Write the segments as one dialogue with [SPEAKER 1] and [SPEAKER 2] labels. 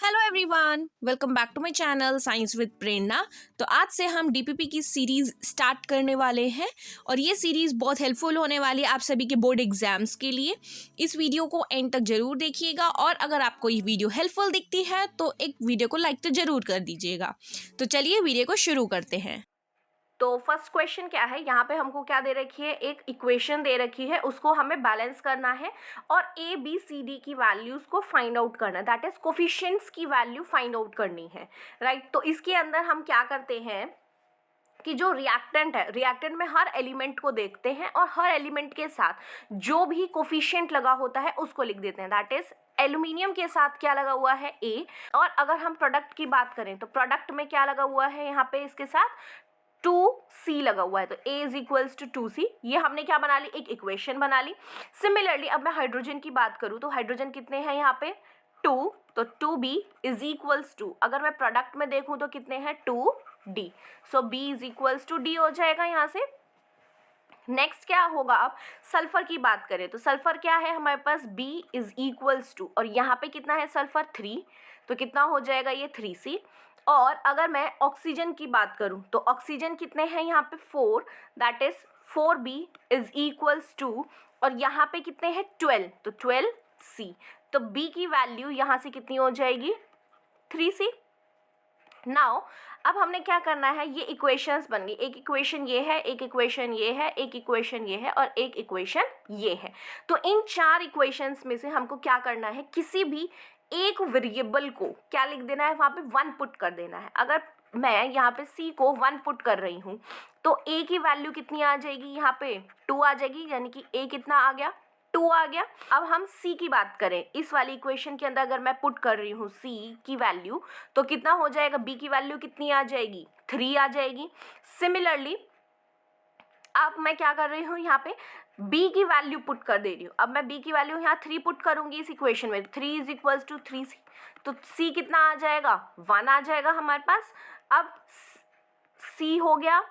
[SPEAKER 1] Hello everyone, welcome back to my channel science with Prerna. तो आज से हम डीपीपी की सीरीज़ स्टार्ट करने वाले हैं और ये सीरीज़ बहुत हेल्पफुल होने वाली है आप सभी के बोर्ड एग्जाम्स के लिए। इस वीडियो को एंड तक ज़रूर देखिएगा और अगर आपको ये वीडियो हेल्पफुल दिखती है तो एक वीडियो को लाइक तो ज़रूर कर दीजिएगा। तो चलिए वीडियो को शुरू करते हैं। तो फर्स्ट क्वेश्चन क्या है, यहाँ पे हमको क्या दे रखी है, एक इक्वेशन दे रखी है, उसको हमें बैलेंस करना है और ए बी सी डी की वैल्यूज को फाइंड आउट करना है, दैट इज कोफिशिएंट्स की वैल्यू फाइंड आउट करनी है, राइट। तो इसके अंदर हम क्या करते हैं कि जो रिएक्टेंट है, रिएक्टेंट में हर एलिमेंट को देखते हैं और हर एलिमेंट के साथ जो भी कोफिशिएंट लगा होता है उसको लिख देते हैं, दैट इज एल्यूमिनियम के साथ क्या लगा हुआ है ए। और अगर हम प्रोडक्ट की बात करें तो प्रोडक्ट में क्या लगा हुआ है, यहाँ पे इसके साथ 2c लगा हुआ है, तो a is equals to 2c। ये हमने क्या बना ली, एक इक्वेशन बना ली। सिमिलरली अब मैं हाइड्रोजन की बात करूँ तो हाइड्रोजन कितने हैं यहाँ पे 2, तो 2b इज इक्वल्स टू, अगर मैं प्रोडक्ट में देखूँ तो कितने हैं 2d, so b is equals to d हो जाएगा यहाँ से। नेक्स्ट क्या होगा, अब सल्फर की बात करें तो सल्फर क्या है हमारे पास b इज इक्वल्स टू, और यहाँ पे कितना है सल्फर 3, तो कितना हो जाएगा ये 3c। और अगर मैं ऑक्सीजन की बात करूं तो ऑक्सीजन कितने हैं यहाँ पे 4, that is 4b is equals to, और यहाँ पे कितने हैं 12, तो 12c, तो b की वैल्यू यहाँ से कितनी हो जाएगी 3c। नाउ अब हमने क्या करना है, ये इक्वेशंस बन गई, एक इक्वेशन ये है, एक इक्वेशन ये है, एक इक्वेशन ये है और एक इक्वेशन ये है। तो इन चार इक्वेशंस में से हमको क्या करना है, किसी भी एक वेरिएबल को क्या लिख देना है, वहाँ पे 1 पुट कर देना है। अगर मैं यहाँ पे c को 1 पुट कर रही हूँ तो a की वैल्यू कितनी आ जाएगी, यहाँ पे 2 आ जाएगी, यानी कि a कितना आ गया 2 आ गया। अब हम c की बात करें, इस वाली इक्वेशन के अंदर अगर मैं पुट कर रही हूँ c की वैल्यू तो कितना हो जाएगा, b की वैल्यू कितनी आ जाएगी 3 आ जाएगी। सिमिलरली अब मैं क्या कर रही हूँ, यहाँ पे b की वैल्यू पुट कर दे रही हूँ। अब मैं b की वैल्यू यहाँ 3 पुट करूँगी इस इक्वेशन में, 3 इज इक्वल्स टू 3c, तो c कितना आ जाएगा 1 आ जाएगा हमारे पास। अब c हो गया,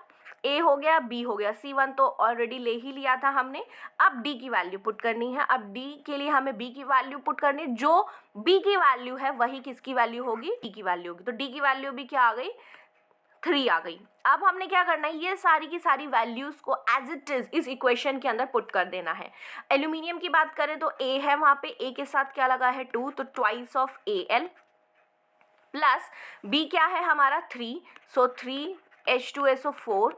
[SPEAKER 1] a हो गया, b हो गया, c1 तो ऑलरेडी ले ही लिया था हमने। अब d की वैल्यू पुट करनी है, अब d के लिए हमें b की वैल्यू पुट करनी है, जो b की वैल्यू है वही किसकी वैल्यू होगी, d की वैल्यू होगी, तो d की वैल्यू भी क्या आ गई 3 आ गई। अब हमने क्या करना है, ये सारी की सारी वैल्यूज को एज इट इज इस इक्वेशन के अंदर पुट कर देना है। एल्यूमिनियम की बात करें तो a है, वहाँ पे a के साथ क्या लगा है 2, तो twice of Al, plus b क्या है हमारा 3, सो 3H2SO4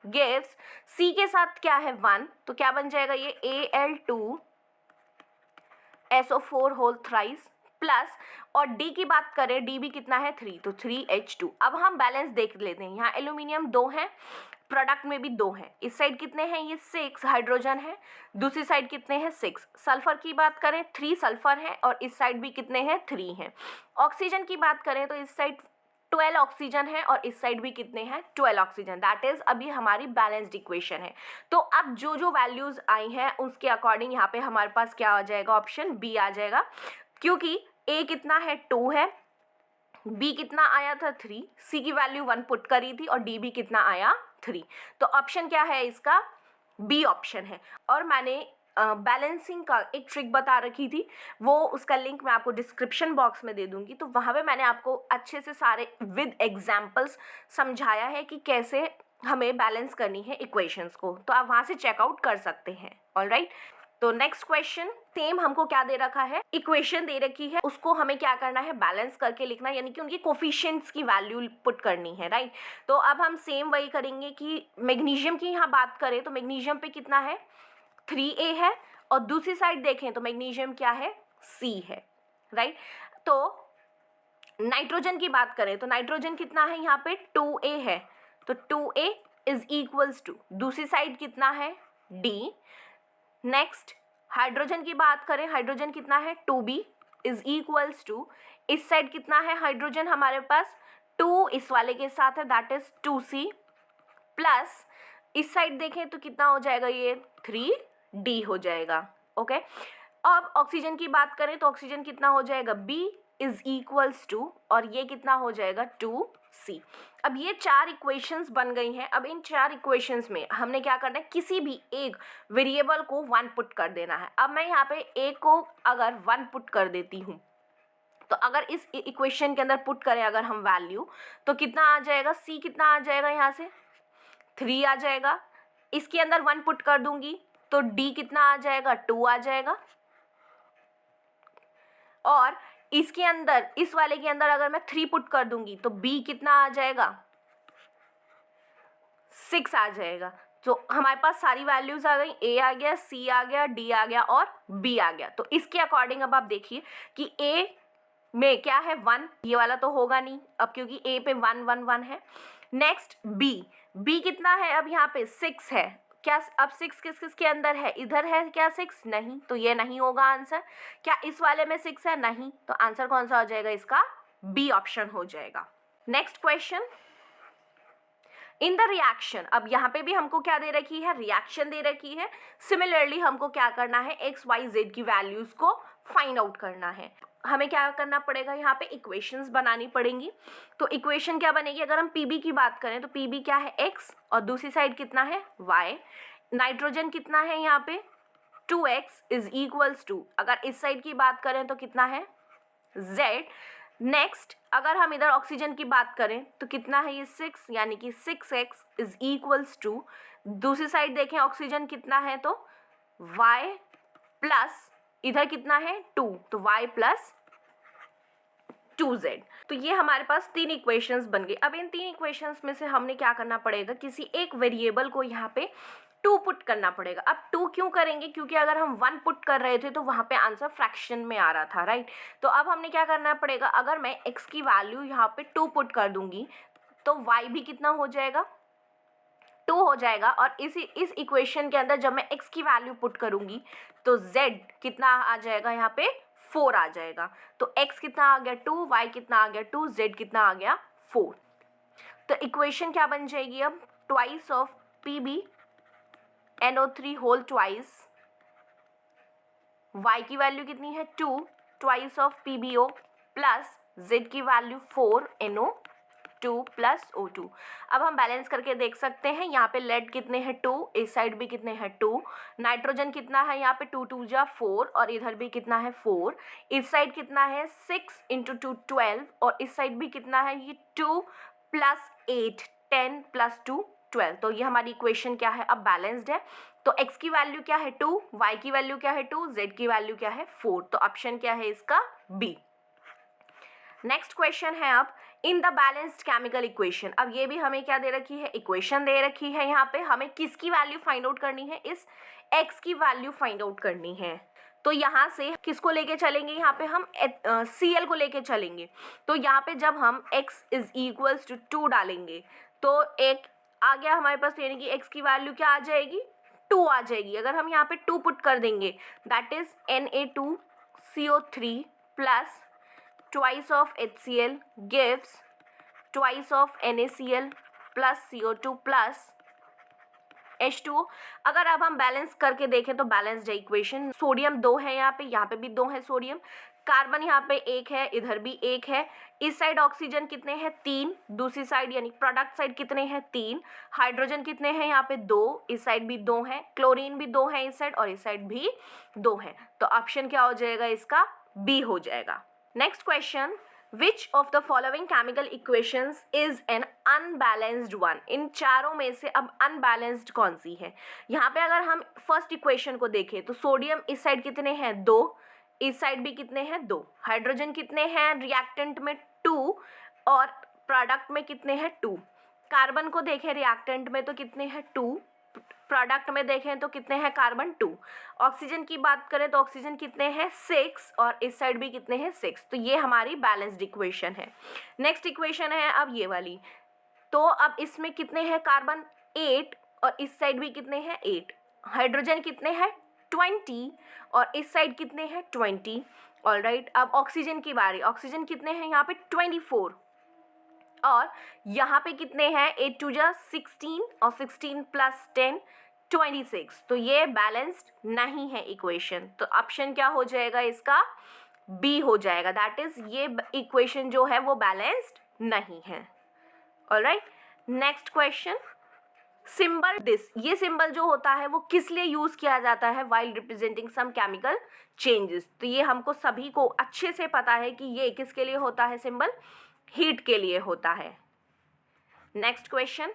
[SPEAKER 1] गिव्स, c के साथ क्या है 1, तो क्या बन जाएगा ये Al2SO4 होल थ्राइस, प्लस और d की बात करें, d भी कितना है 3, तो 3H2। अब हम बैलेंस देख लेते हैं, यहाँ एल्यूमिनियम 2 है, प्रोडक्ट में भी 2 हैं, इस साइड कितने हैं ये 6 हाइड्रोजन है, दूसरी साइड कितने हैं 6। सल्फर की बात करें 3 सल्फर है और इस साइड भी कितने हैं 3 हैं। ऑक्सीजन की बात करें तो इस साइड 12 ऑक्सीजन है और इस साइड भी कितने हैं 12 ऑक्सीजन, दैट इज अभी हमारी बैलेंस्ड इक्वेशन है। तो अब जो जो वैल्यूज आई हैं उसके अकॉर्डिंग यहाँ पे हमारे पास क्या आ जाएगा, ऑप्शन बी आ जाएगा, क्योंकि a कितना है 2 है, b कितना आया था 3, c की वैल्यू 1 पुट करी थी और d भी कितना आया 3, तो ऑप्शन क्या है इसका बी ऑप्शन है। और मैंने बैलेंसिंग का एक ट्रिक बता रखी थी, वो उसका लिंक मैं आपको डिस्क्रिप्शन बॉक्स में दे दूंगी, तो वहाँ पे मैंने आपको अच्छे से सारे विद एग्जाम्पल्स समझाया है कि कैसे हमें बैलेंस करनी है इक्वेशंस को, तो आप वहाँ से चेकआउट कर सकते हैं। ऑलराइट, तो नेक्स्ट क्वेश्चन, सेम हमको क्या दे रखा है, इक्वेशन दे रखी है, उसको हमें क्या करना है बैलेंस करके लिखना, यानी कि उनकी कोफिशिएंट्स की वैल्यू पुट करनी है, राइट। तो अब हम सेम वही करेंगे कि मैग्नीशियम की यहाँ बात करें तो मैग्नीशियम पे कितना है 3a है, और दूसरी साइड देखें तो मैग्नीशियम क्या है c है, राइट। तो नाइट्रोजन की बात करें तो नाइट्रोजन कितना है यहाँ पे 2a है, तो 2a इज इक्वल्स टू, दूसरी साइड कितना है d। नेक्स्ट हाइड्रोजन की बात करें, हाइड्रोजन कितना है 2b इज इक्वल्स टू, इस साइड कितना है हाइड्रोजन हमारे पास 2 इस वाले के साथ है, दैट इज 2c, प्लस इस साइड देखें तो कितना हो जाएगा ये 3d हो जाएगा। ओके, अब ऑक्सीजन की बात करें तो ऑक्सीजन कितना हो जाएगा b इज इक्वल्स टू, और ये कितना हो जाएगा 2c। अब ये 4 इक्वेशंस बन गई हैं। अब इन 4 इक्वेशंस में हमने क्या करना है, किसी भी एक वेरिएबल को 1 पुट कर देना है। अब मैं यहाँ पे a को अगर 1 पुट कर देती हूँ तो अगर इस इक्वेशन के अंदर पुट करें अगर हम वैल्यू, तो कितना आ जाएगा, c कितना आ जाएगा, यहाँ से 3 आ जाएगा। इसके अंदर 1 पुट कर दूंगी तो d कितना आ जाएगा, 2 आ जाएगा। और इसके अंदर, इस वाले के अंदर अगर मैं 3 पुट कर दूंगी तो b कितना आ जाएगा, 6 आ जाएगा। तो हमारे पास सारी वैल्यूज आ गई, a आ गया, c आ गया, d आ गया और b आ गया। तो इसके अकॉर्डिंग अब आप देखिए कि a में क्या है, 1, ये वाला तो होगा नहीं अब क्योंकि a पे 1 1 1 है। नेक्स्ट b कितना है, अब यहाँ पे 6 है। क्या अब 6 किस किस के अंदर है, इधर है क्या 6, नहीं, तो ये नहीं होगा आंसर। क्या इस वाले में 6 है, नहीं, तो आंसर कौन सा हो जाएगा इसका, बी ऑप्शन हो जाएगा। Next question, in the reaction, अब यहाँ पे भी हमको क्या दे रखी है, रिएक्शन दे रखी है। सिमिलरली हमको क्या करना है, एक्स वाई जेड की वैल्यूज को फाइंड आउट करना है। हमें क्या करना पड़ेगा, यहाँ पे इक्वेशंस बनानी पड़ेंगी। तो इक्वेशन क्या बनेगी, अगर हम पीबी की बात करें तो पीबी क्या है, एक्स, और दूसरी साइड कितना है, वाई। नाइट्रोजन कितना है यहाँ पे, 2x इज इक्वल्स टू, अगर इस साइड की बात करें तो कितना है, z। नेक्स्ट अगर हम इधर ऑक्सीजन की बात करें तो कितना है ये 6, यानी कि 6x इज इक्वल्स टू, दूसरी साइड देखें ऑक्सीजन कितना है तो y प्लस इधर कितना है 2, तो y प्लस 2z। तो ये हमारे पास 3 इक्वेशंस बन गई। अब इन 3 इक्वेशंस में से हमने क्या करना पड़ेगा, किसी एक वेरिएबल को यहाँ पे 2 पुट करना पड़ेगा। अब 2 क्यों करेंगे, क्योंकि अगर हम 1 पुट कर रहे थे तो वहाँ पे आंसर फ्रैक्शन में आ रहा था, राइट। तो अब हमने क्या करना पड़ेगा, अगर मैं x की वैल्यू यहाँ पे 2 पुट कर दूंगी तो y भी कितना हो जाएगा, 2 हो जाएगा। और इस इक्वेशन के अंदर जब मैं x की वैल्यू पुट करूंगी तो z कितना आ जाएगा, यहाँ पे 4 आ जाएगा। तो x कितना आ गया 2, y कितना आ गया 2, z कितना आ गया 4। तो इक्वेशन क्या बन जाएगी अब, twice of Pb NO3 whole twice, y की वैल्यू कितनी है 2, twice of PbO plus z की वैल्यू 4 NO2 प्लस O2। अब हम बैलेंस करके देख सकते हैं, यहाँ पे लेड कितने हैं 2, इस साइड भी कितने हैं 2, नाइट्रोजन कितना है यहाँ पे 2 2 जा 4 और इधर भी कितना है 4, इस साइड कितना है 6 इंटू 2 12 और इस साइड भी कितना है ये 2 प्लस 8 10 प्लस 2 12। तो ये हमारी इक्वेशन क्या है, अब बैलेंस्ड है। तो x की वैल्यू क्या है 2, y की वैल्यू क्या है 2, z की वैल्यू क्या है 4। तो ऑप्शन क्या है इसका, बी। नेक्स्ट क्वेश्चन है अब, इन द बैलेंस्ड केमिकल इक्वेशन। अब ये भी हमें क्या दे रखी है, इक्वेशन दे रखी है। यहाँ पे हमें किसकी वैल्यू फाइंड आउट करनी है, इस x की वैल्यू फाइंड आउट करनी है। तो यहाँ से किसको लेके चलेंगे, यहाँ पे हम Cl को लेके चलेंगे। तो यहाँ पे जब हम x इज इक्वल्स टू 2 डालेंगे तो एक आ गया हमारे पास, यानी कि x की वैल्यू क्या आ जाएगी, 2 आ जाएगी। अगर हम यहाँ पे 2 पुट कर देंगे that is Na2CO3 plus twice of HCl gives twice of NaCl plus CO2 plus H2O। अगर अब हम बैलेंस करके देखें तो बैलेंस्ड है इक्वेशन। सोडियम 2 है यहाँ पे भी 2 है सोडियम, कार्बन यहाँ पे 1 है, इधर भी 1 है, इस साइड ऑक्सीजन कितने हैं 3, दूसरी साइड यानी प्रोडक्ट साइड कितने हैं 3, हाइड्रोजन कितने हैं यहाँ पे 2, इस साइड भी 2 है, क्लोरीन भी 2 है इस साइड और इस साइड भी 2 है। तो ऑप्शन क्या हो जाएगा इसका, बी हो जाएगा। Next question, Which of the following chemical equations is an unbalanced one? इन चारों में से अब unbalanced कौन सी है। यहाँ पे अगर हम फर्स्ट इक्वेशन को देखें तो सोडियम इस साइड कितने हैं 2, इस साइड भी कितने हैं 2, हाइड्रोजन कितने हैं रिएक्टेंट में 2 और प्रोडक्ट में कितने हैं 2, कार्बन को देखें रिएक्टेंट में तो कितने हैं 2, प्रोडक्ट में देखें तो कितने हैं कार्बन 2, ऑक्सीजन की बात करें तो ऑक्सीजन कितने हैं 6 और इस साइड भी कितने हैं 6। तो ये हमारी बैलेंस्ड इक्वेशन है। नेक्स्ट इक्वेशन है अब ये वाली, तो अब इसमें कितने हैं कार्बन 8 और इस साइड भी कितने हैं 8, हाइड्रोजन कितने हैं 20 और इस साइड कितने हैं 20। ऑलराइट, अब ऑक्सीजन की बारी, ऑक्सीजन कितने हैं यहाँ पे 24 और यहाँ पे कितने हैं 8 2 जा 16 और 16 प्लस 10 26। तो ये बैलेंस्ड नहीं है इक्वेशन। तो ऑप्शन क्या हो जाएगा इसका, बी हो जाएगा। दैट इज ये इक्वेशन जो है वो बैलेंस्ड नहीं है। Alright, next question, symbol this, ये सिंबल जो होता है वो किस लिए यूज किया जाता है, while representing some chemical changes. तो ये हमको सभी को अच्छे से पता है कि ये किसके लिए होता है सिंबल, हीट के लिए होता है। Next question,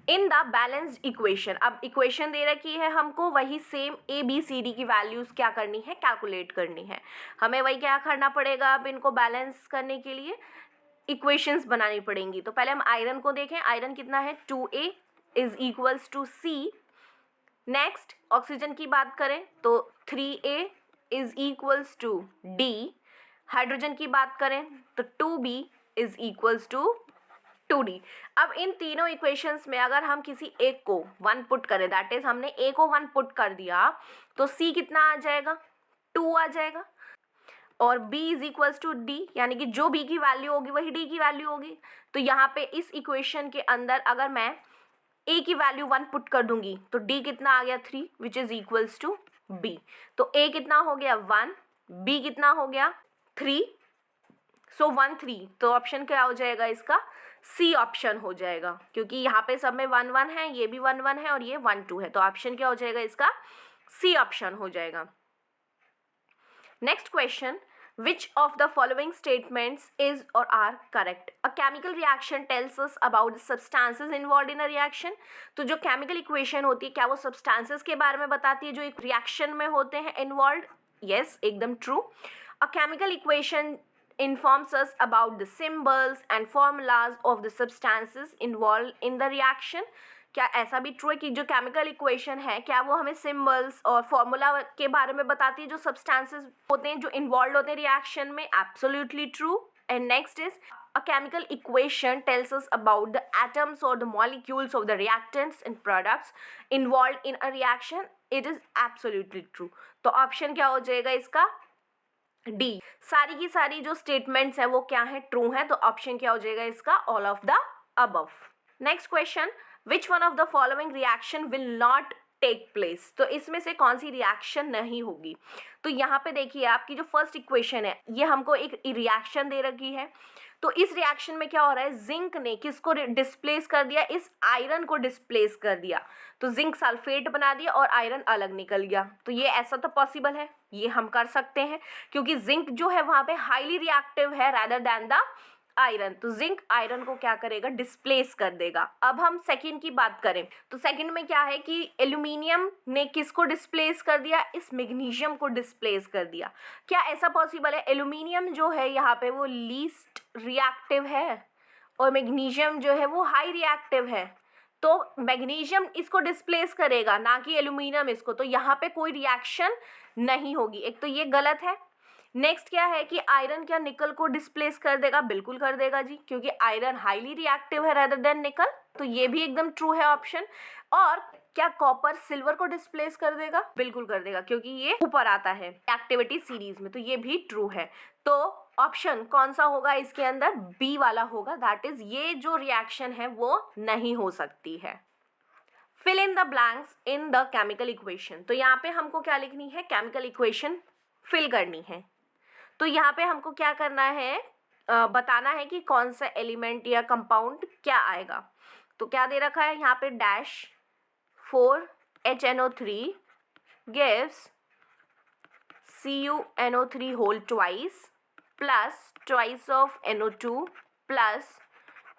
[SPEAKER 1] in the balanced equation, अब इक्वेशन दे रखी है हमको, वही same A B C D की वैल्यूज क्या करनी है, कैलकुलेट करनी है। हमें वही क्या करना पड़ेगा, अब इनको बैलेंस करने के लिए इक्वेशंस बनानी पड़ेंगी। तो पहले हम आयरन को देखें, आयरन कितना है 2A is equals to C। Next oxygen की बात करें तो 3A is equals to D। Hydrogen की बात करें तो 2B is equals to 2D। अब इन तीनों इक्वेशंस में अगर हम किसी एक को 1 पुट करें, दैट इज हमने A को 1 पुट कर दिया, तो C कितना आ जाएगा, 2 आ जाएगा, और B is equals to D, यानी कि जो B की वैल्यू होगी वही D की वैल्यू होगी। तो यहाँ पे इस इक्वेशन के अंदर अगर मैं A की वैल्यू 1 पुट कर दूंगी तो D कितना आ गया 3 which is equals to B। तो A कितना हो गया 1, B कितना हो गया 3, सो 1 3, तो ऑप्शन क्या हो जाएगा इसका, C ऑप्शन हो जाएगा, क्योंकि यहाँ पे सब में 1 1 है, ये भी 1 1 है और ये 1 2 है, तो ऑप्शन क्या हो जाएगा इसका, C ऑप्शन हो जाएगा। Next question, which of the following statements is or are correct? A chemical reaction tells us about the substances involved in a reaction. तो जो chemical equation होती है क्या वो substances के बारे में बताती है जो एक reaction में होते हैं involved? Yes, एकदम true. A chemical equation informs us about the symbols and formulas of the substances involved in the reaction. क्या ऐसा भी ट्रू है कि जो केमिकल इक्वेशन है क्या वो हमें सिंबल्स और फॉर्मूला के बारे में बताती है जो सब्सटेंसेस होते हैं जो इन्वॉल्व होते हैं रिएक्शन में? Absolutely true. And next is a chemical equation tells us about the atoms और the molecules of the reactants and products involve in a reaction. It is absolutely true. तो option क्या हो जाएगा इसका, D. सारी की सारी जो स्टेटमेंट्स है वो क्या है, ट्रू है, तो ऑप्शन क्या हो जाएगा इसका, all of the above. Next question, which one of the following reaction will not take place? तो इसमें से कौन सी रिएक्शन नहीं होगी? तो यहाँ पे देखिए आपकी जो फर्स्ट इक्वेशन है ये हमको एक रिएक्शन दे रखी है, तो इस रिएक्शन में क्या हो रहा है, जिंक ने किसको डिस्प्लेस कर दिया, इस आयरन को डिस्प्लेस कर दिया, तो जिंक सल्फेट बना दिया और आयरन अलग निकल गया। तो ये ऐसा तो पॉसिबल है, ये हम कर सकते हैं क्योंकि जिंक जो है वहाँ पे हाईली रिएक्टिव है रैदर दैन द आयरन, तो जिंक आयरन को क्या करेगा, डिस्प्लेस कर देगा। अब हम सेकंड की बात करें तो सेकंड में क्या है कि एल्यूमिनियम ने किसको डिस्प्लेस कर दिया, इस मैग्नीशियम को डिस्प्लेस कर दिया। क्या ऐसा पॉसिबल है, एल्यूमिनियम जो है यहाँ पे वो लीस्ट रिएक्टिव है और मैग्नीशियम जो है वो हाई रिएक्टिव है, तो मैग्नीशियम इसको डिस्प्लेस करेगा ना कि एल्यूमिनियम इसको, तो यहाँ पे कोई रिएक्शन नहीं होगी, एक तो ये गलत है। नेक्स्ट क्या है कि आयरन क्या निकल को डिस्प्लेस कर देगा, बिल्कुल कर देगा जी, क्योंकि आयरन हाईली रिएक्टिव है रेदर देन निकल, तो ये भी एकदम ट्रू है ऑप्शन। और क्या कॉपर सिल्वर को डिस्प्लेस कर देगा, बिल्कुल कर देगा, क्योंकि ये ऊपर आता है एक्टिविटी सीरीज में, तो ये भी ट्रू है। तो ऑप्शन कौन सा होगा इसके अंदर, बी वाला होगा, दैट इज ये जो रिएक्शन है वो नहीं हो सकती है। Fill in the blanks in the chemical equation, तो यहाँ पे हमको क्या लिखनी है, केमिकल इक्वेशन फिल करनी है। तो यहाँ पे हमको क्या करना है, बताना है कि कौन सा एलिमेंट या कंपाउंड क्या आएगा। तो क्या दे रखा है यहाँ पे, dash 4HNO3 gives CuNO3 whole twice plus twice of NO2 plus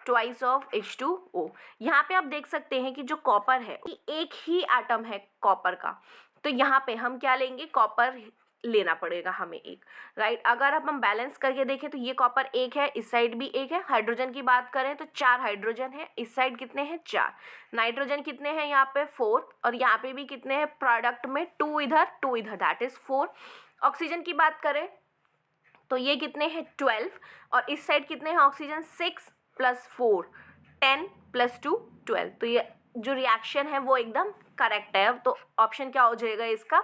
[SPEAKER 1] twice of H2O। यहाँ पे आप देख सकते हैं कि जो कॉपर है एक ही एटम है कॉपर का, तो यहाँ पे हम क्या लेंगे, कॉपर लेना पड़ेगा हमें एक, राइट। अगर अब हम बैलेंस करके देखें तो ये कॉपर एक है, इस साइड भी एक है। हाइड्रोजन की बात करें तो 4 हाइड्रोजन है, इस साइड कितने हैं 4। नाइट्रोजन कितने हैं यहाँ पे 4, और यहाँ पे भी कितने हैं प्रोडक्ट में 2 इधर 2 इधर, दैट इज 4। ऑक्सीजन की बात करें तो ये कितने हैं 12, और इस साइड कितने हैं ऑक्सीजन 6 + 4 10 + 2 12। तो ये जो रिएक्शन है वो एकदम करेक्ट है, तो ऑप्शन क्या हो जाएगा इसका,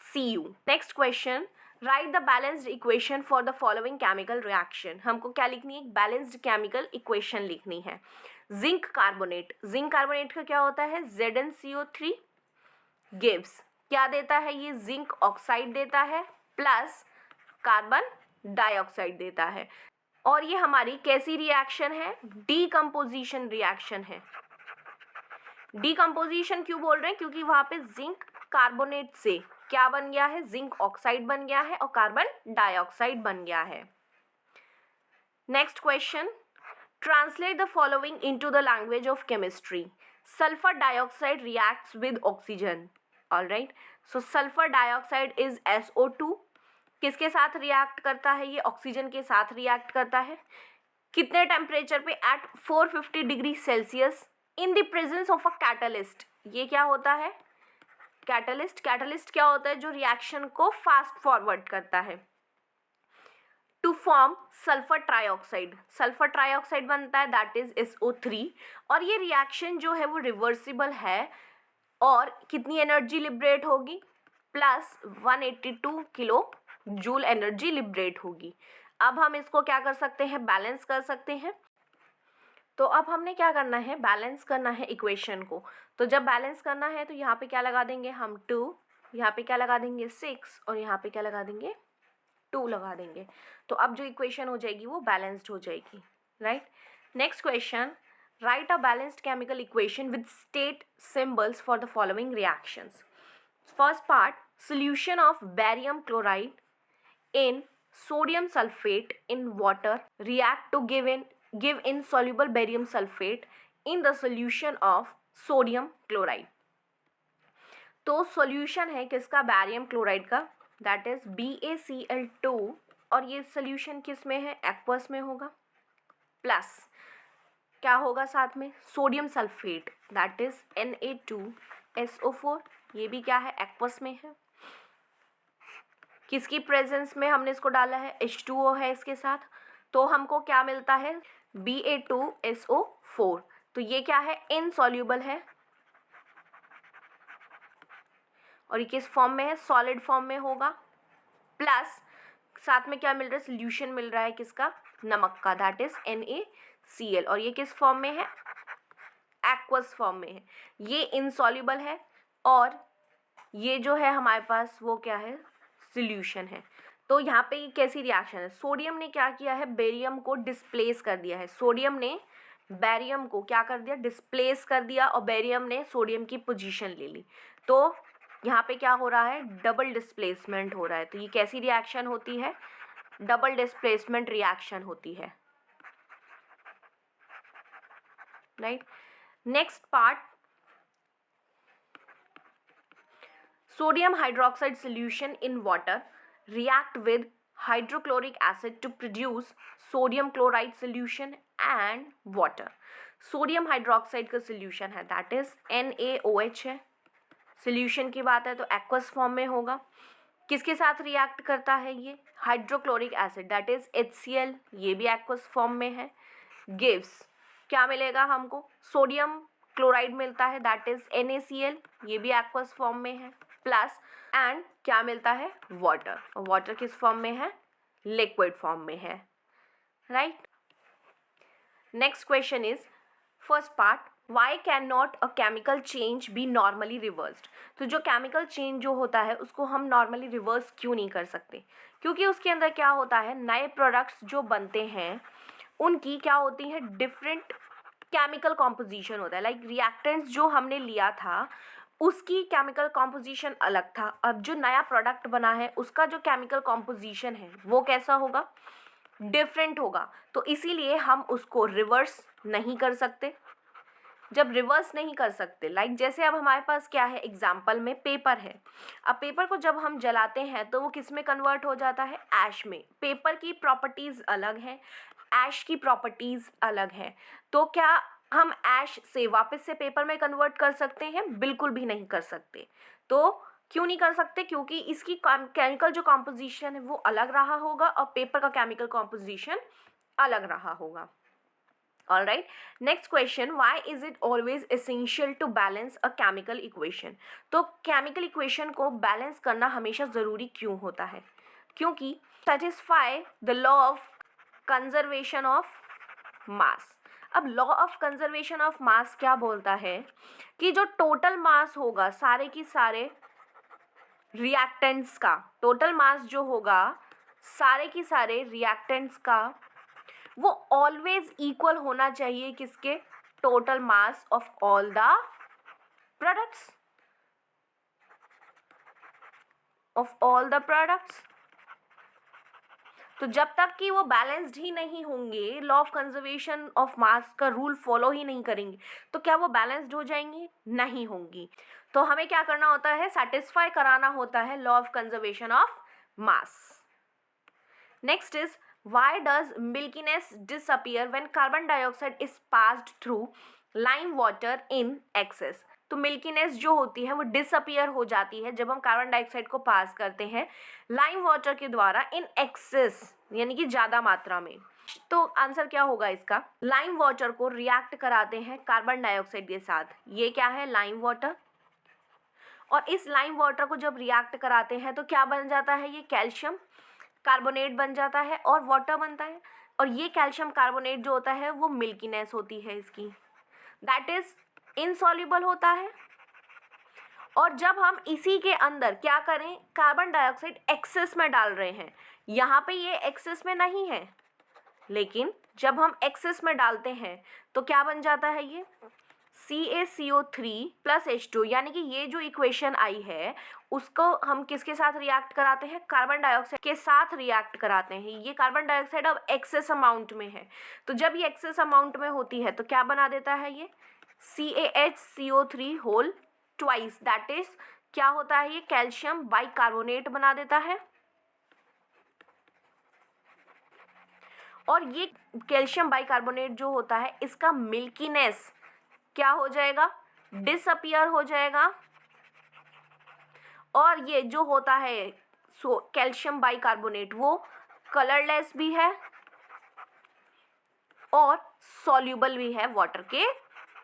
[SPEAKER 1] CU। Next question, right the balanced equation for the following chemical reaction. हमको क्या लिखनी है, एक बैलेंस्ड केमिकल इक्वेशन लिखनी है। जिंक कार्बोनेट, जिंक कार्बोनेट का क्या होता है, ZnCO3 गिव्स, क्या देता है ये, जिंक ऑक्साइड देता है प्लस कार्बन डाइऑक्साइड देता है, और ये हमारी कैसी रिएक्शन है, डीकम्पोजिशन रिएक्शन है। डिकम्पोजिशन क्यों बोल रहे हैं? क्योंकि वहां पे जिंक कार्बोनेट से क्या बन गया है? जिंक ऑक्साइड बन गया है और कार्बन डाइऑक्साइड बन गया है। Next question, translate the following into the language of chemistry. Sulphur dioxide reacts with oxygen. Alright, so sulphur dioxide is SO2। किसके साथ रिएक्ट करता है? ये ऑक्सीजन के साथ रिएक्ट करता है। कितने टेम्परेचर पे? At 450 degree Celsius in the presence of a catalyst. ये क्या होता है? कैटलिस्ट। कैटलिस्ट क्या होता है? जो रिएक्शन को फास्ट फॉरवर्ड करता है। To form sulphur trioxide. Sulphur trioxide बनता है, दैट इज SO3। और ये रिएक्शन जो है वो रिवर्सिबल है और कितनी एनर्जी लिबरेट होगी? Plus 182 kilo joule energy liberate होगी। अब हम इसको क्या कर सकते हैं? बैलेंस कर सकते हैं। तो अब हमने क्या करना है? बैलेंस करना है इक्वेशन को। तो जब बैलेंस करना है तो यहाँ पे क्या लगा देंगे हम? 2, यहाँ पे क्या लगा देंगे? 6 और यहाँ पे क्या लगा देंगे? 2 लगा देंगे। तो अब जो इक्वेशन हो जाएगी वो बैलेंस्ड हो जाएगी, right. Next question, right a balanced chemical equation with state symbols for the following reactions. First part, solution of barium chloride in sodium sulfate in water react to give insoluble barium sulfate in the solution of sodium chloride। तो solution है किसका? Barium chloride का, that is BaCl2। और ये solution किस में है? Aqueous में होगा। प्लस क्या होगा साथ में? Sodium sulphate, that is Na2SO4। ये भी क्या है? एक्वस में है। किसकी प्रेजेंस में हमने इसको डाला है? H2O है इसके साथ। तो हमको क्या मिलता है? Ba2SO4। तो ये क्या है? इनसॉल्यूबल है। और ये किस फॉर्म में है? सॉलिड फॉर्म में होगा। प्लस साथ में क्या मिल रहा है? सोल्यूशन मिल रहा है किसका? नमक का, दैट इज NaCl। और ये किस फॉर्म में है? एक्वस फॉर्म में है। ये इनसॉल्यूबल है और ये जो है हमारे पास वो क्या है? सोल्यूशन है। तो यहाँ पे ये कैसी रिएक्शन है? सोडियम ने क्या किया है? बेरियम को डिस्प्लेस कर दिया है। सोडियम ने बेरियम को क्या कर दिया? डिस्प्लेस कर दिया और बेरियम ने सोडियम की पोजीशन ले ली। तो यहाँ पे क्या हो रहा है? डबल डिस्प्लेसमेंट हो रहा है। तो ये कैसी रिएक्शन होती है? डबल डिस्प्लेसमेंट रिएक्शन होती है, right. Next part, sodium hydroxide solution in water react with hydrochloric acid to produce sodium chloride solution and water। Sodium hydroxide का सोल्यूशन है, दैट इज NaOH है। सोल्यूशन की बात है तो एक्वस फॉर्म में होगा। किसके साथ रिएक्ट करता है ये? Hydrochloric acid, that is HCl। ये भी एक्वस फॉर्म में है। गिव्स क्या मिलेगा हमको? सोडियम क्लोराइड मिलता है, दैट इज NaCl। ये भी एक्वस फॉर्म में है। प्लस एंड क्या मिलता है? वाटर। वाटर किस फॉर्म में है? लिक्विड फॉर्म में है, right. Next question is first part, why can not a chemical change be normally reversed. तो जो केमिकल चेंज जो होता है उसको हम नॉर्मली रिवर्स क्यों नहीं कर सकते? क्योंकि उसके अंदर क्या होता है? नए प्रोडक्ट्स जो बनते हैं उनकी क्या होती है? डिफरेंट केमिकल कॉम्पोजिशन होता है। लाइक रिएक्टेंट्स जो हमने लिया था उसकी केमिकल कॉम्पोजिशन अलग था। अब जो नया प्रोडक्ट बना है उसका जो केमिकल कॉम्पोजिशन है वो कैसा होगा? डिफरेंट होगा। तो इसीलिए हम उसको रिवर्स नहीं कर सकते। जब रिवर्स नहीं कर सकते, लाइक जैसे अब हमारे पास क्या है? एग्जाम्पल में पेपर है। अब पेपर को जब हम जलाते हैं तो वो किस में कन्वर्ट हो जाता है? ऐश में। पेपर की प्रॉपर्टीज़ अलग हैं, ऐश की प्रॉपर्टीज़ अलग हैं। तो क्या हम ऐश से वापस से पेपर में कन्वर्ट कर सकते हैं? बिल्कुल भी नहीं कर सकते। तो क्यों नहीं कर सकते? क्योंकि इसकी केमिकल जो कॉम्पोजिशन है वो अलग रहा होगा और पेपर का केमिकल कॉम्पोजिशन अलग रहा होगा। Alright, next question, why is it always essential to balance a chemical equation? तो केमिकल इक्वेशन को बैलेंस करना हमेशा ज़रूरी क्यों होता है? क्योंकि satisfy the law of conservation of mass। अब law of conservation of mass क्या बोलता है? कि जो टोटल मास होगा सारे की सारे रिएक्टेंट्स का, टोटल मास जो होगा सारे की सारे रिएक्टेंट्स का, वो ऑलवेज इक्वल होना चाहिए किसके? Total mass of all the products of all the products. तो जब तक कि वो बैलेंस्ड ही नहीं होंगे, law of conservation of mass का रूल फॉलो ही नहीं करेंगे, तो क्या वो बैलेंस्ड हो जाएंगी? नहीं होंगी। तो हमें क्या करना होता है? सेटिस्फाई कराना होता है law of conservation of mass. Next is why does milkiness disappear when carbon dioxide is passed through lime water in excess. तो मिल्कीनेस जो होती है वो डिसअपियर हो जाती है जब हम कार्बन डाइऑक्साइड को पास करते हैं लाइम वाटर के द्वारा इन एक्सेस, यानी कि ज़्यादा मात्रा में। तो आंसर क्या होगा इसका? लाइम वाटर को रिएक्ट कराते हैं कार्बन डाइऑक्साइड के साथ। ये क्या है? Lime water. और इस लाइम वाटर को जब रिएक्ट कराते हैं तो क्या बन जाता है? ये कैल्शियम कार्बोनेट बन जाता है और वाटर बनता है। और ये कैल्शियम कार्बोनेट जो होता है वो मिल्कीनेस होती है इसकी, दैट इज इनसॉल्युबल होता है। और जब हम इसी के अंदर क्या करें? कार्बन डाइऑक्साइड एक्सेस में डाल रहे हैं। यहाँ पे ये एक्सेस में नहीं है, लेकिन जब हम एक्सेस में डालते हैं तो क्या बन जाता है? ये CaCO3 प्लस H2, यानी कि ये जो इक्वेशन आई है उसको हम किसके साथ रिएक्ट कराते हैं? कार्बन डाइऑक्साइड के साथ रिएक्ट कराते हैं। ये कार्बन डाइऑक्साइड अब एक्सेस अमाउंट में है, तो जब ये एक्सेस अमाउंट में होती है तो क्या बना देता है? ये CaHCO3 whole twice, that is क्या होता है? ये कैल्शियम बाइकार्बोनेट बना देता है। और ये कैल्शियम बाइकार्बोनेट जो होता है इसका मिल्कीनेस क्या हो जाएगा? डिसअपियर हो जाएगा। और ये जो होता है कैल्शियम बाइकार्बोनेट वो कलरलेस भी है और सॉल्युबल भी है वाटर के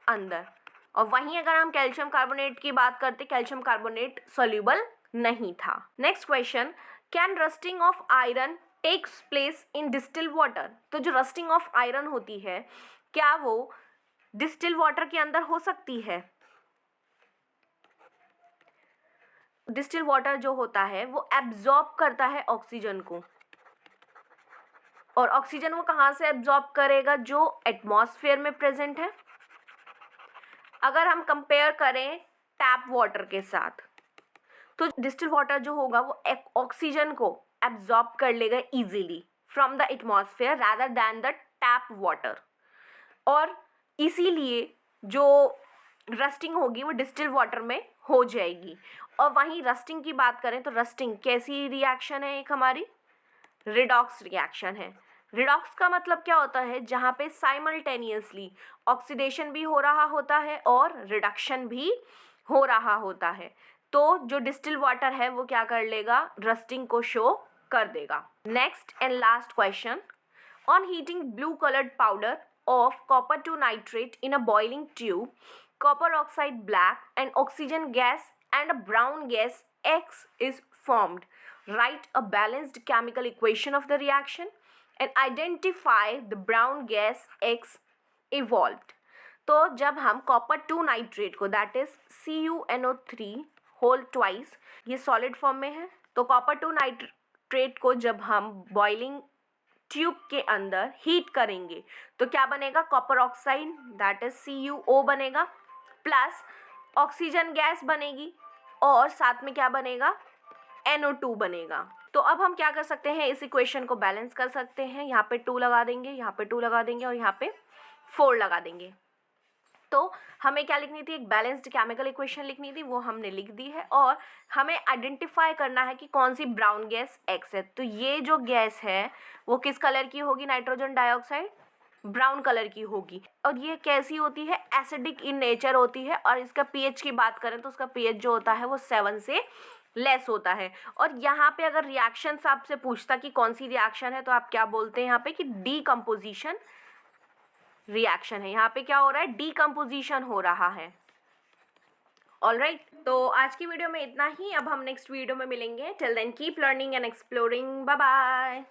[SPEAKER 1] अंदर। और वहीं अगर हम कैल्शियम कार्बोनेट की बात करते, कैल्शियम कार्बोनेट सॉल्युबल नहीं था। Next question, can rusting of iron takes place in distil water. तो जो रस्टिंग ऑफ आयरन होती है क्या वो डिस्टिल वाटर के अंदर हो सकती है? डिस्टिल वाटर जो होता है वो एब्जॉर्ब करता है ऑक्सीजन को, और ऑक्सीजन वो कहाँ से एब्जॉर्ब करेगा? जो एटमॉस्फेयर में प्रेजेंट है। अगर हम कंपेयर करें टैप वाटर के साथ, तो डिस्टिल वाटर जो होगा वो ऑक्सीजन को एब्जॉर्ब कर लेगा easily from the atmosphere rather than the tap water. और इसीलिए जो रस्टिंग होगी वो डिस्टिल वाटर में हो जाएगी। और वहीं रस्टिंग की बात करें तो रस्टिंग कैसी रिएक्शन है? एक हमारी रिडॉक्स रिएक्शन है। रिडॉक्स का मतलब क्या होता है? जहाँ पे साइमल्टेनियसली ऑक्सीडेशन भी हो रहा होता है और रिडक्शन भी हो रहा होता है। तो जो डिस्टिल वाटर है वो क्या कर लेगा? रस्टिंग को शो कर देगा। Next and last question, on heating blue coloured powder of copper to nitrate in a boiling tube, copper oxide black and oxygen gas and a brown gas X is formed. Write a balanced chemical equation of the reaction and identify the brown gas X evolved. तो जब हम copper two nitrate को, that is CuNO3 whole twice, ये solid form में है, तो copper two nitrate को जब हम बॉइलिंग ट्यूब के अंदर हीट करेंगे तो क्या बनेगा? Copper oxide, that is CuO बनेगा, प्लस ऑक्सीजन गैस बनेगी और साथ में क्या बनेगा? NO2 बनेगा। तो अब हम क्या कर सकते हैं? इस इक्वेशन को बैलेंस कर सकते हैं। यहाँ पे 2 लगा देंगे, यहाँ पे 2 लगा देंगे और यहाँ पे 4 लगा देंगे। तो हमें क्या लिखनी थी? एक बैलेंस्ड केमिकल इक्वेशन लिखनी थी, वो हमने लिख दी है। और हमें आइडेंटिफाई करना है कि कौन सी ब्राउन गैस एक्स है। तो ये जो गैस है वो किस कलर की होगी? नाइट्रोजन डाइऑक्साइड ब्राउन कलर की होगी। और ये कैसी होती है? एसिडिक इन नेचर होती है। और इसका पीएच की बात करें तो उसका पीएच जो होता है वो 7 से लेस होता है। और यहाँ पे अगर रिएक्शन आपसे पूछता कि कौन सी रिएक्शन है तो आप क्या बोलते हैं यहाँ पे? कि डीकम्पोजिशन रिएक्शन है। यहाँ पे क्या हो रहा है? डीकम्पोजिशन हो रहा है। ऑलराइट, तो आज की वीडियो में इतना ही। अब हम नेक्स्ट वीडियो में मिलेंगे। Till then keep learning and exploring. Bye bye.